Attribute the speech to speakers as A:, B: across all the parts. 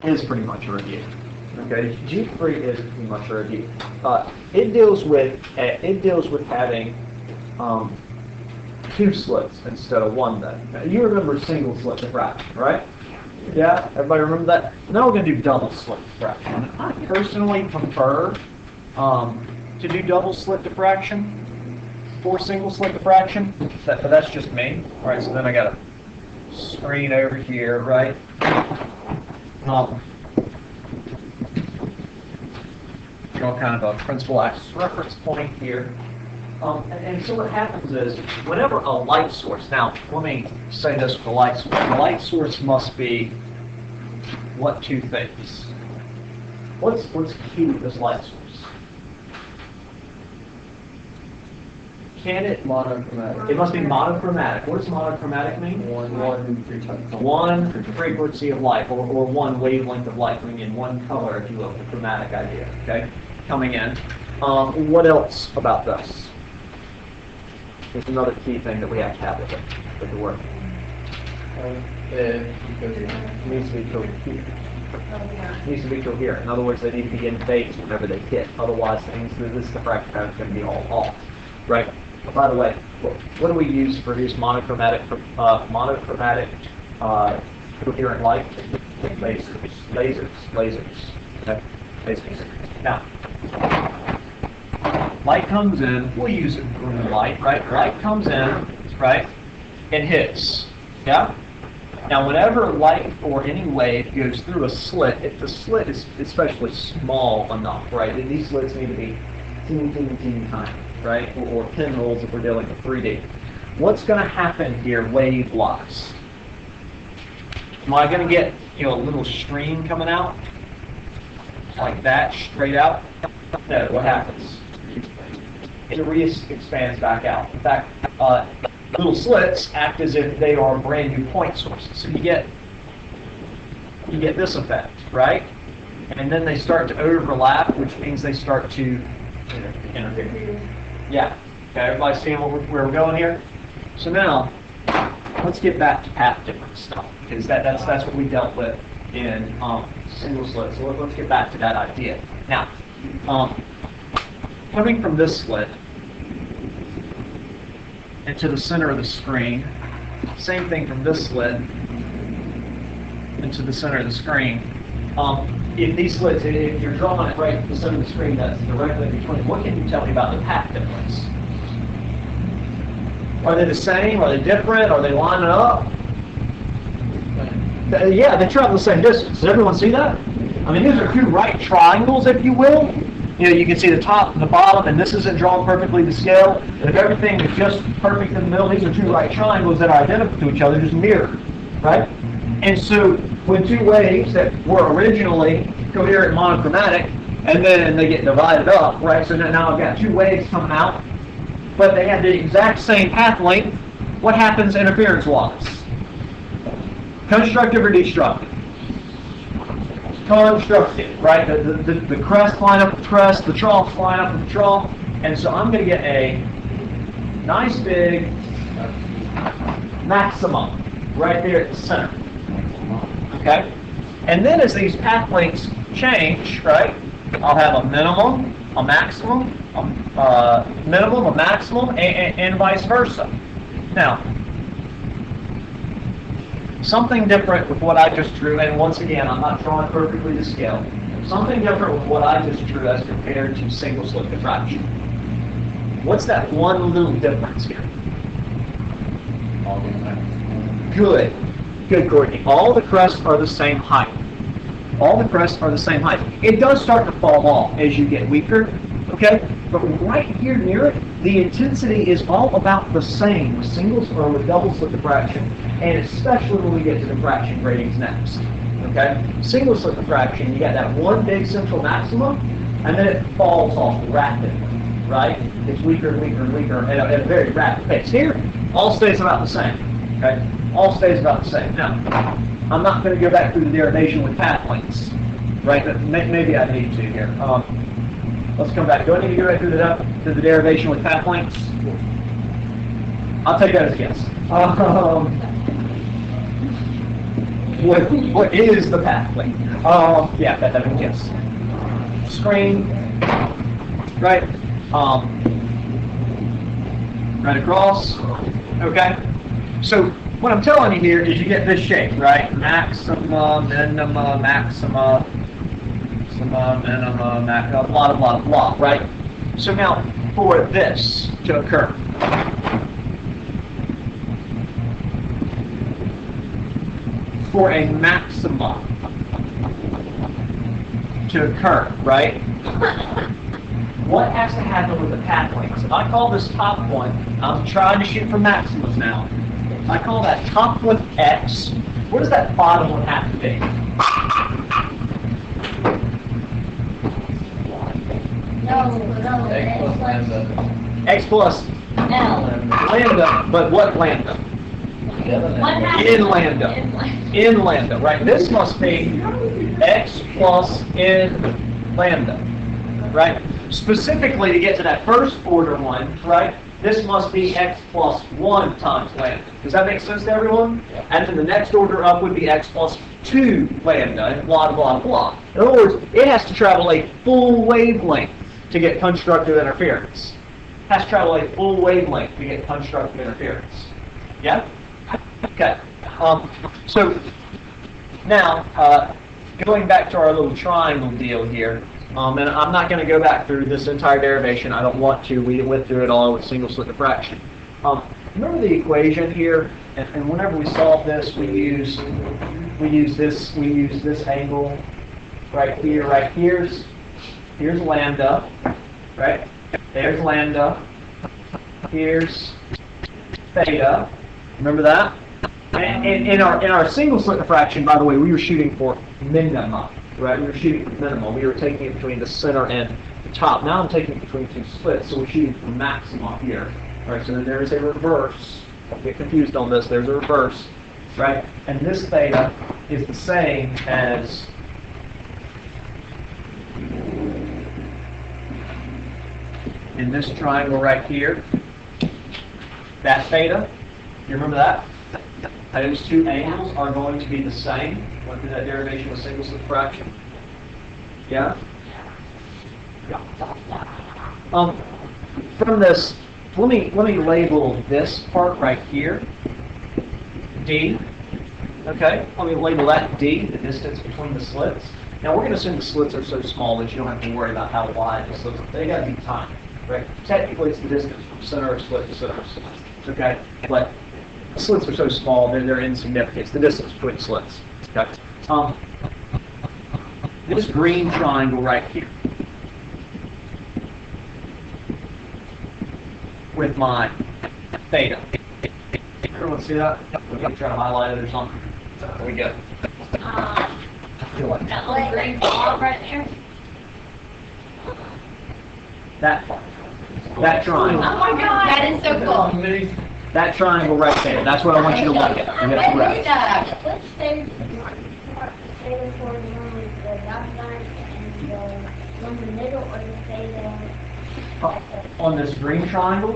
A: is pretty much a review. Okay, G3 is pretty much a review. It deals with having two slits instead of one. Then now, you remember single slit diffraction, right? Yeah, everybody remember that? Now we're going to do double slit diffraction. I personally prefer to do double slit diffraction for single slit diffraction, but that's just me. All right, so then I got a screen over here, right? Draw kind of a principal axis reference point here. And so what happens is, whenever a light source, now let me say this with the light source. The light source must be what two things? What's key to this light source? Can it?
B: Monochromatic.
A: It must be monochromatic. What does monochromatic mean? One frequency of light, or one wavelength of light coming in, one color, if you will, the chromatic idea, okay? Coming in. What else about this? There's another key thing that we have to have with it, with the work.
B: It
A: Needs to be coherent. Needs to be coherent. In other words, they need to be in phase whenever they hit. Otherwise, this diffraction pattern is going to be all off. Right? By the way, what do we use to produce monochromatic coherent light? Lasers. Okay? Lasers. Now, light comes in. We'll use green light, right? Light comes in, right, and hits. Yeah. Now, whenever light or any wave goes through a slit, if the slit is especially small enough, right, then these slits need to be teeny tiny, right, or pinholes if we're dealing with 3D. What's going to happen here, wave-wise? Am I going to get, a little stream coming out like that, straight out? No. What happens? It expands back out. In fact, little slits act as if they are brand new point sources. So you get this effect, right? And then they start to overlap, which means they start to interfere. Yeah. Okay, everybody seeing where we're going here? So now, let's get back to path difference stuff, because that's what we dealt with in single slit. So let's get back to that idea. Now, coming from this slit into the center of the screen, same thing from this slit into the center of the screen. If these slits, if you're drawing it right at the center of the screen, that's directly between, what can you tell me about the path difference? Are they the same? Are they different? Are they lining up? Yeah, they travel the same distance. Does everyone see that? I mean, these are two right triangles, if you will. You can see the top and the bottom, and this isn't drawn perfectly to scale. And if everything is just perfect in the middle, these are two right triangles that are identical to each other, just mirrored, right? And so when two waves that were originally coherent monochromatic, and then they get divided up, right? So now I've got two waves coming out, but they have the exact same path length. What happens interference-wise? Constructive or destructive? Constructive, right? The crest line up with the crest, the trough line up with the trough, and so I'm going to get a nice big maximum right there at the center. Okay? And then as these path lengths change, right, I'll have a minimum, a maximum, a minimum, a maximum, and vice versa. Now, something different with what I just drew, and once again, I'm not drawing perfectly to scale. Something different with what I just drew as compared to single slit diffraction. What's that one little difference here? Good. Good, Courtney. All the crests are the same height. All the crests are the same height. It does start to fall off as you get weaker, okay? But right here near it, the intensity is all about the same with singles or with double slit diffraction, and especially when we get to diffraction gratings next. Okay? Single slit diffraction, you got that one big central maximum, and then it falls off rapidly, right? It's weaker and weaker and weaker at a very rapid pace. Here, all stays about the same. Okay? All stays about the same. Now, I'm not going to go back through the derivation with path lengths, right? But maybe I need to here. Let's come back. Do I need to go right through the derivation with path lengths? I'll take that as a guess. what is the pathway? Yeah, that makes sense. Screen, right? Right across. Okay. So what I'm telling you here is you get this shape, right? Maxima, minima, maxima, minima, maxima, blah, right? So now, for this to occur, for a maxima to occur, right? What has to happen with the pathway? So if I call this top one, I'm trying to shoot for maximas now. If I call that top one X, what does that bottom one have to be? X plus lambda, but what lambda? In lambda, right? This must be X plus in lambda, right? Specifically, to get to that first order one, right? This must be X plus 1 times lambda. Does that make sense to everyone? And then the next order up would be X plus 2 lambda, and blah, blah, blah. In other words, it has to travel a full wavelength to get constructive interference. It has to travel a full wavelength to get constructive interference. Yeah? Okay. So, now, going back to our little triangle deal here, and I'm not going to go back through this entire derivation. I don't want to. We went through it all with single slit diffraction. Remember the equation here? And whenever we solve this, we use this angle right here. Right here's lambda, right? There's lambda. Here's theta. Remember that? And in our single slit diffraction, by the way, we were shooting for minima. Right, we were shooting for minimum. We were taking it between the center and the top. Now I'm taking it between two slits, so we're shooting for maximum here. Right, so then there is a reverse. Don't get confused on this. There's a reverse, right? And this theta is the same as in this triangle right here. That theta, you remember that? Those two angles are going to be the same. Went through that derivation with single slit diffraction. Yeah? Yeah. From this, let me label this part right here D. Okay? Let me label that D, the distance between the slits. Now we're going to assume the slits are so small that you don't have to worry about how wide the slits are. They got to be tiny, right? Technically, it's the distance from center of slit to center of slit. Okay? But the slits are so small that they're insignificant. It's the distance between slits. Okay. This green triangle right here, with my theta. Everyone see that? We're going to try to highlight it or something. There we go.
C: That little green ball right there.
A: That triangle.
C: Oh my God, that is so cool.
A: That triangle right there. That's what I want you to look at. You have to rest.
D: Let's say the dotted line and the one in the middle, or the theta.
A: On this green triangle,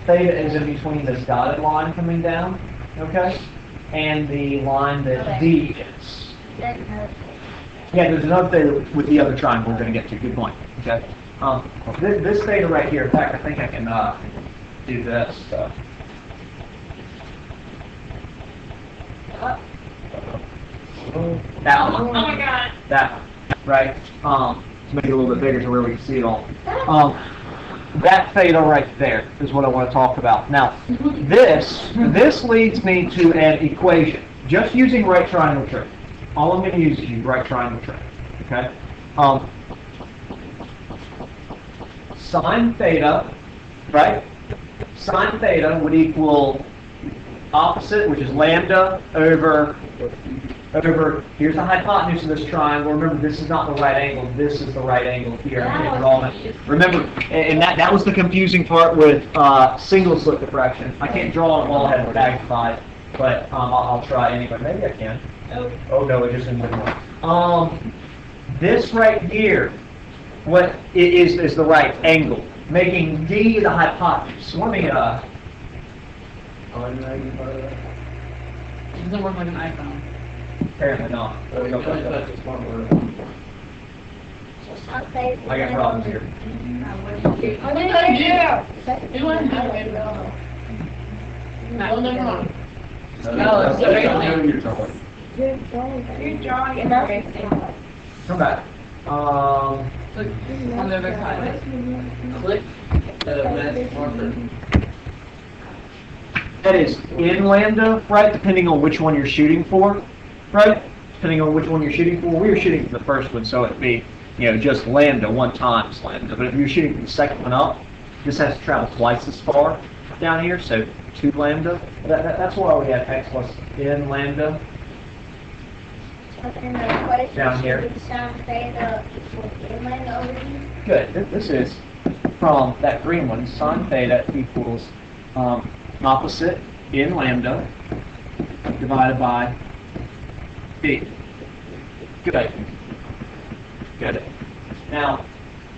A: theta is in between this dotted line coming down, okay, and the line that D is. Yeah, there's another theta with the other triangle we're going to get to. Good point. Okay. This theta right here. In fact, I think I can do this. That one.
C: Oh my God.
A: That one, right? To make it a little bit bigger to where we can see it all. That theta right there is what I want to talk about. Now, this leads me to an equation. Just using right triangle trick. All I'm going to use is right triangle trick. Okay? Sine theta, right? Sine theta would equal opposite, which is lambda over, here's the hypotenuse of this triangle. Remember, this is not the right angle. This is the right angle here. Remember, and that was the confusing part with single slit diffraction. I can't draw on a ball head magnified, but I'll try anyway. Maybe I can. Oh no, it just didn't work. This right here, what is the right angle, making D the hypotenuse. So let me
C: It doesn't work like an iPhone.
A: Apparently not.
B: That's the smart word.
D: I'll say.
A: I got problems here.
C: What did I do? You want to do it?
B: No, never mind.
C: No, it's
B: That's
C: okay.
B: what you're talking.
C: You're drawing and everything.
A: Come back.
C: On the other side.
B: Click math marker.
A: That is in lambda, right? Depending on which one you're shooting for, right? Depending on which one you're shooting for. We were shooting for the first one, so it'd be, just lambda, 1 times lambda. But if you're shooting for the second one up, this has to travel twice as far down here, so 2 lambda. That's why we have x plus n lambda. Down here.
D: Sine theta equals inland over here.
A: Good. This is from that green one. Sine theta equals opposite in lambda divided by b. Good. Good. Now,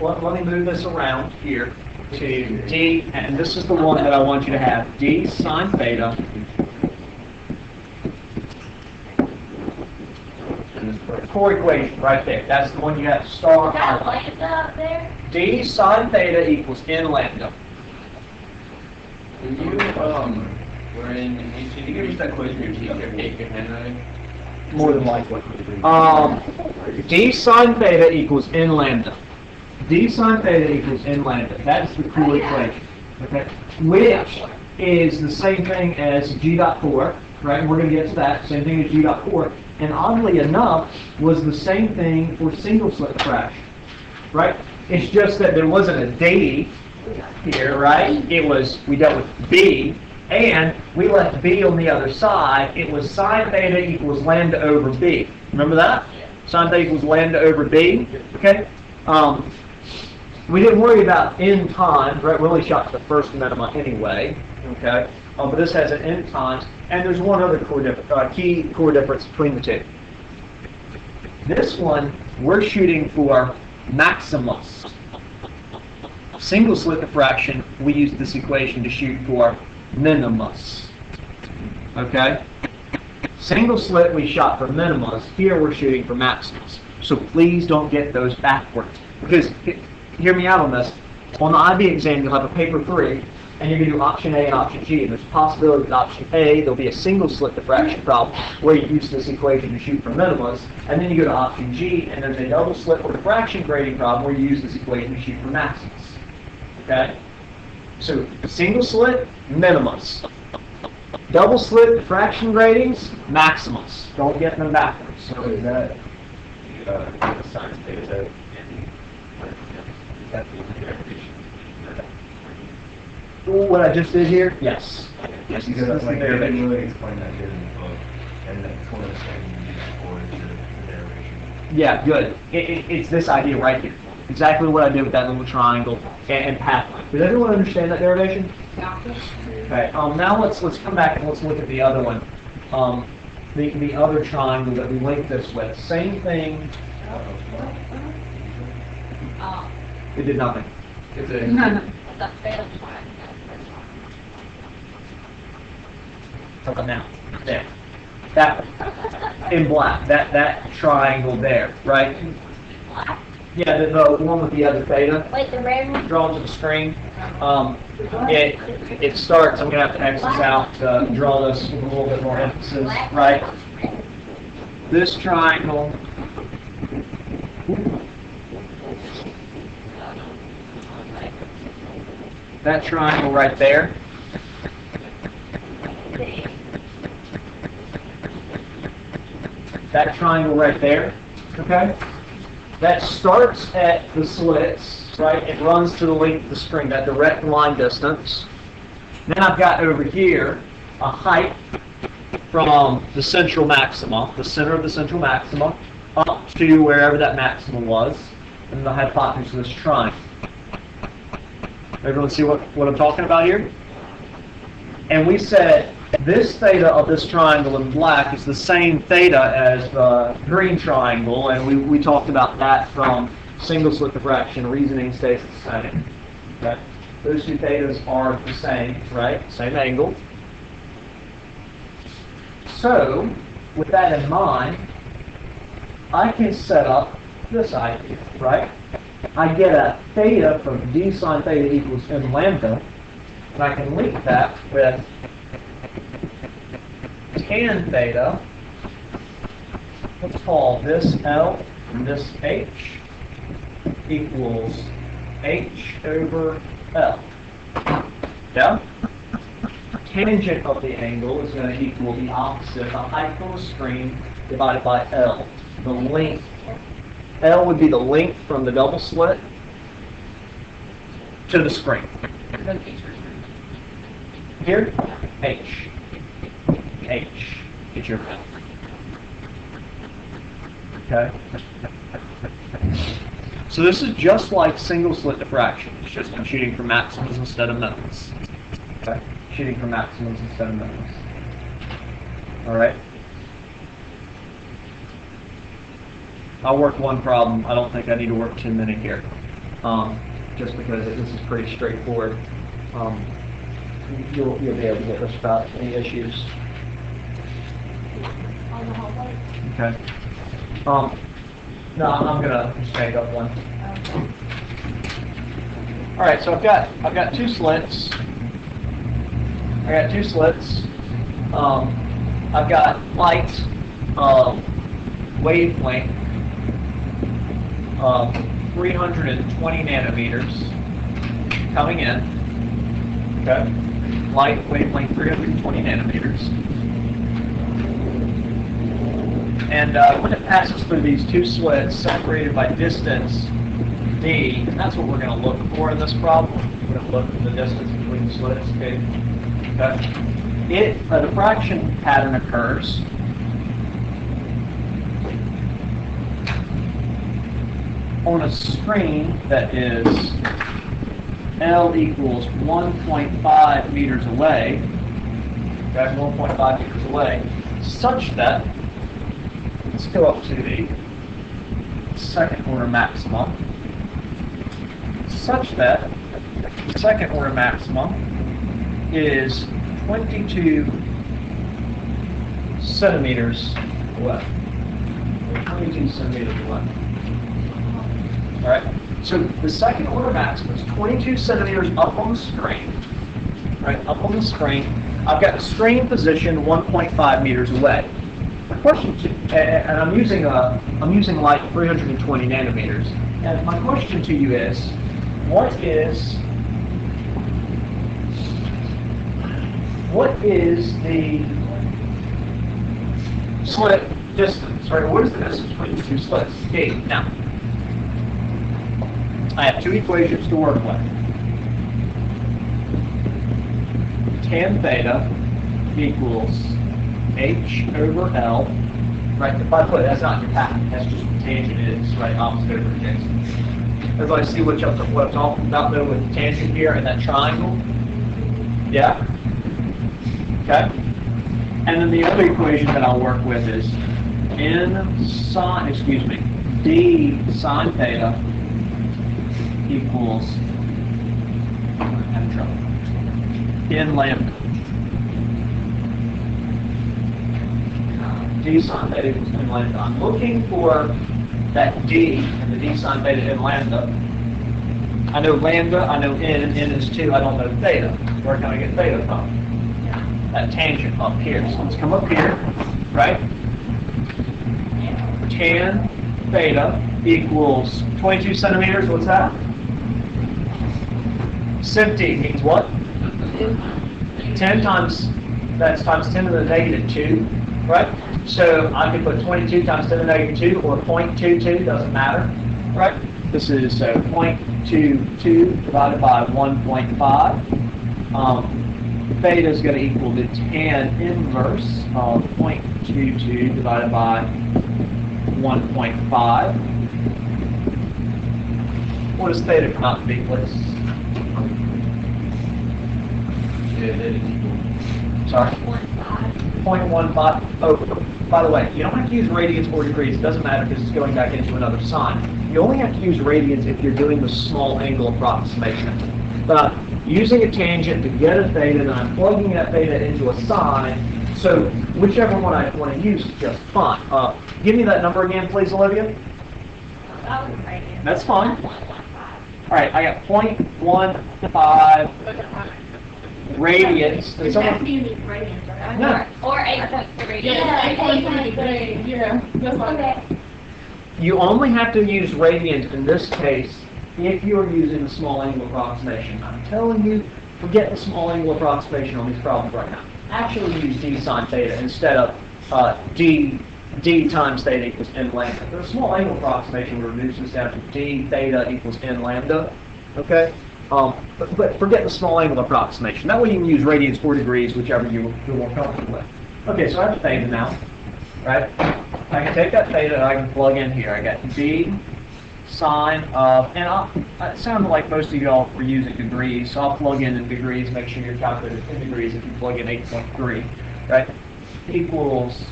A: let me move this around here to d, and this is the one that I want you to have. D sine theta core equation right there. That's the one you have to star
C: That
A: on.
C: lambda up there?
A: D sine theta equals n lambda.
B: When you, were in HC, did you give us that quiz where your teacher gave your handwriting?
A: More than likely. D sine theta equals n lambda. D sine theta equals n lambda. That is the core equation. Okay? Which is the same thing as g dot 4, right? And we're going to get to that. Same thing as g dot 4. And oddly enough, was the same thing for single slit diffraction, right? It's just that there wasn't a D here, right? We dealt with B, and we left B on the other side. It was sine theta equals lambda over B. Remember that? Sine theta equals lambda over B, okay? We didn't worry about n times, right? We only shot the first minima anyway, okay? But this has an n times, and there's one other key core difference between the two. This one, we're shooting for maximus. Single slit diffraction, we use this equation to shoot for minimus. Okay? Single slit, we shot for minimus. Here, we're shooting for maximus. So please don't get those backwards. Because, hear me out on this. On the IB exam, you'll have a paper 3, and you're going to do option A and option G. And there's a possibility that option A, there'll be a single slit diffraction problem where you use this equation to shoot for minimus. And then you go to option G, and there's a double slit or diffraction grading problem where you use this equation to shoot for maximus. Okay? So, single slit, minimus. Double slit, diffraction gratings, maximus. Don't get them backwards.
B: So is that, science data, that's the derivation?
A: What I just did here? Yes. Yes,
E: Because
A: this is
E: like,
A: the
E: they didn't
A: derivation.
E: really explain that here in the book, and that's one of the things you use for is the derivation.
A: Yeah, good. It's this idea right here. Exactly what I did with that little triangle and pathway. Does everyone understand that derivation? Okay. Now let's come back and let's look at the other one. The other triangle that we linked this with. Same thing. It did nothing.
B: It's a,
C: The failed one.
A: Look now. There. That one. In black. That triangle there, right? Yeah, the one with the other theta.
D: Wait, the red one?
A: Drawn to the screen. It starts, I'm going to have to X this out to draw this with a little bit more emphasis, right? This triangle. That triangle right there. That triangle right there, okay? That starts at the slits, right? It runs to the length of the string, that direct line distance. Then I've got over here a height from the central maxima, the center of the central maxima, up to wherever that maxima was, and the hypotenuse of this triangle. Everyone see what I'm talking about here? And we said this theta of this triangle in black is the same theta as the green triangle, and we talked about that from single slit diffraction. Reasoning stays the same. Okay? Those two thetas are the same, right? Same angle. So, with that in mind, I can set up this idea, right? I get a theta from d sine theta equals m lambda, and I can link that with tan theta. Let's call this L and this H equals H over L. Yeah? Tangent of the angle is going to equal the opposite, the height on the screen divided by L. The length. L would be the length from the double slit to the screen. Here, H. H. Get your pen. Okay? So this is just like single slit diffraction. It's just I'm shooting for maximums instead of minimums. Okay? Shooting for maximums instead of minimums. Alright? I'll work one problem. I don't think I need to work too many here. Just because this is pretty straightforward. You'll be able to get this without any issues. Okay. No, I'm gonna just make up one. All right, so I've got two slits. I've got light wavelength 320 nanometers coming in. Okay, light wavelength 320 nanometers. And when it passes through these two slits separated by distance d, and that's what we're going to look for in this problem. We're going to look at the distance between the slits, okay? A diffraction pattern occurs on a screen that is L equals 1.5 meters away, okay, 1.5 meters away, such that, let's go up to the second order maximum, such that the second order maximum is 22 centimeters away. 22 centimeters away. All right. So the second order maximum is 22 centimeters up on the screen. Right, up on the screen. I've got the screen position 1.5 meters away. My question, and I'm using light 320 nanometers. And my question to you is, what is the slit distance? Right? What is the distance between the two slits? D. Now, I have two equations to work with. Tan theta equals H over L. Right, if I put it, that's not your path, that's just what tangent is, right, opposite over adjacent. Everybody see what I'm talking about though with the tangent here and that triangle? Yeah? Okay? And then the other equation that I'll work with is D sine theta equals, I'm having trouble, N lambda. D sine theta equals N lambda. I'm looking for that D and the D sine theta N lambda. I know lambda, I know N is 2, I don't know theta. Where can I get theta from? That tangent up here. So let's come up here, right? Tan theta equals 22 centimeters, what's that? 50 means what? 10 times, that's times 10 to the negative 2, right? So I can put 22 times 10 to the negative 2 or 0.22, doesn't matter, right? This is 0.22 divided by 1.5. Theta is going to equal the tan inverse of 0.22 divided by 1.5. What does theta come out to be, please? Sorry? 0.15. Oh, by the way, you don't have to use radians or degrees. It doesn't matter because it's going back into another sign. You only have to use radians if you're doing the small angle approximation. But using a tangent to get a theta, and I'm plugging that theta into a sine So whichever one I want to use is just fine. Give me that number again, please, Olivia. That's fine. All right, I got 0.15 radians. Does someone? No.
C: Or 8.3.
D: Yeah,
C: 8.3. Yeah, that's
D: Okay.
A: You only have to use radians in this case if you're using a small angle approximation. I'm telling you, forget the small angle approximation on these problems right now. Actually use d sine theta instead of d times theta equals n lambda. The small angle approximation reduces this down to d theta equals n lambda. Okay? But forget the small angle approximation. That way you can use radians or degrees, whichever you're more comfortable with. Okay, so I have theta now, right? I can take that theta and I can plug in here. I got d sine of, and it sounded like most of y'all were using degrees, so I'll plug in degrees, make sure your calculator is in degrees if you plug in 8.3, right? Equals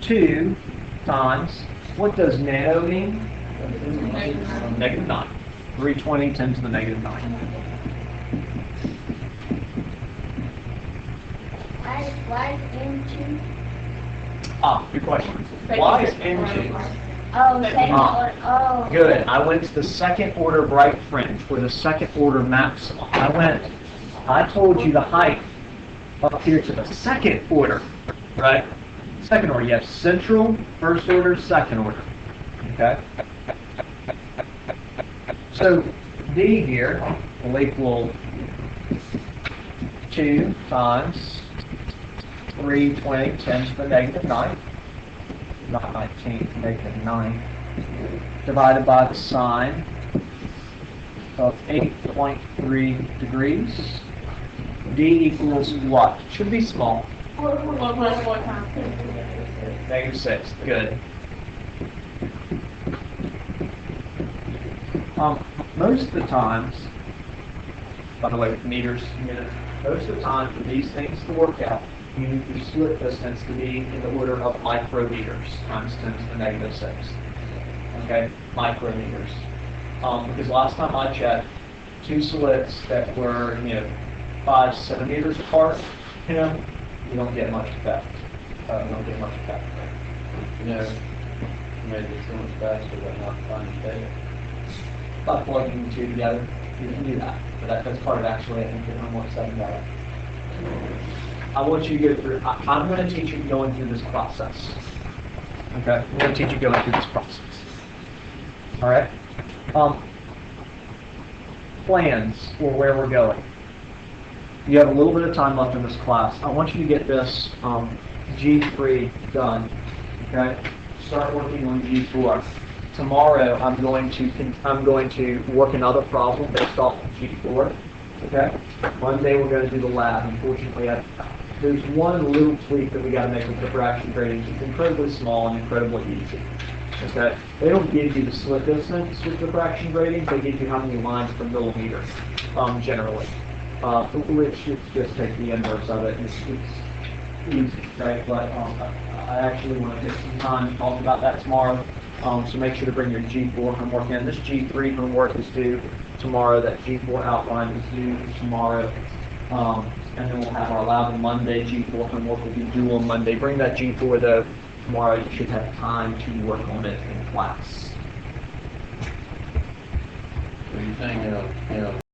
A: 2 times, what does nano mean? Negative 9. 320 10 to the negative 9.
D: Why is N2?
A: Good question. Why is N2?
D: Oh, second order. Oh.
A: Good. I went to the second order bright fringe, or the second order maximum. I told you the height up here to the second order, right? Second order. You have central, first order, second order. Okay? So D here will equal 2 times 320 10 to the negative 9. Not 19, negative 9, divided by the sine of 8.3 degrees. D equals what? Should be small. Negative 6. Good. Most of the times, by the way, with meters, most of the time for these things to work out, you need your slit distance to be in the order of micrometers times 10 to the negative 6. Okay, micrometers. Because last time I checked, two slits that were 5 centimeters apart, you don't get much effect.
B: You know, made it so much faster by not finding data.
A: By plugging the two together, you can do that. But that's part of actually, I think, your homework 7 better. I want you to go through, I'm going to teach you going through this process. Okay? I'm going to teach you going through this process. All right? Plans for where we're going. You have a little bit of time left in this class. I want you to get this G3 done. Okay? Start working on G4. Tomorrow, I'm going to work another problem based off of G4. Okay? Monday, we're going to do the lab. Unfortunately, there's one little tweak that we got to make with diffraction grading. It's incredibly small and incredibly easy. Okay? They don't give you the slit distance with diffraction grading. They give you how many lines per millimeter, generally. Which is just take the inverse of it. It's easy, right? But I actually want to take some time to talk about that tomorrow. So make sure to bring your G4 homework in. This G3 homework is due tomorrow. That G4 outline is due tomorrow. And then we'll have our lab on Monday. G4 homework will be due on Monday. Bring that G4 though. Tomorrow you should have time to work on it in class.
B: So you think,